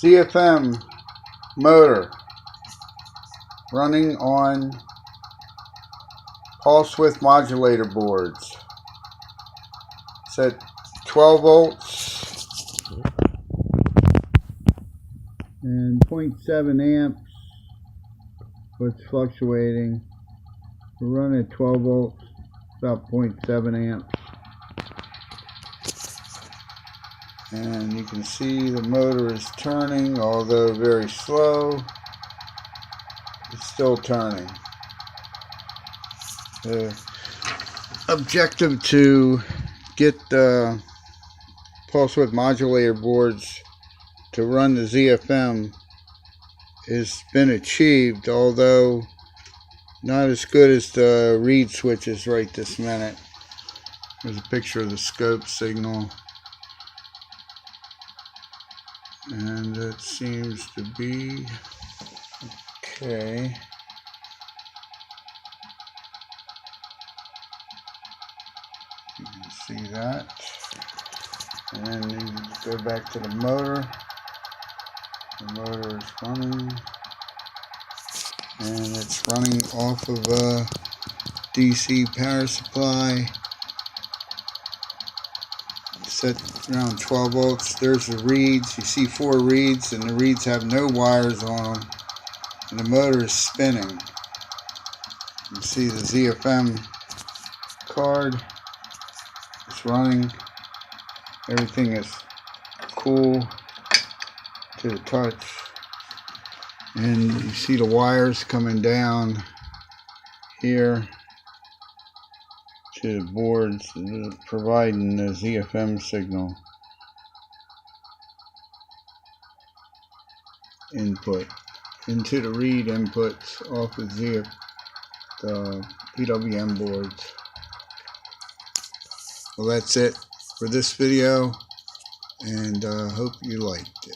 ZFM motor running on pulse width modulator boards. It's at 12 volts and 0.7 amps, but it's fluctuating. We're running at 12 volts, about 0.7 amps. And you can see the motor is turning, although very slow. It's still turning. The objective to get the pulse width modulator boards to run the ZFM has been achieved, although not as good as the reed switches right this minute. There's a picture of the scope signal, and it seems to be okay. You can see that. And then you go back to the motor. The motor is running, and it's running off of a DC power supply set around 12 volts. There's the reeds. You see 4 reeds, and the reeds have no wires on them, and the motor is spinning. You see the ZFM card. It's running. Everything is cool to the touch, and you see the wires coming down here to the boards, providing the ZFM signal input into the reed inputs off of the PWM boards. Well, that's it for this video, and hope you liked it.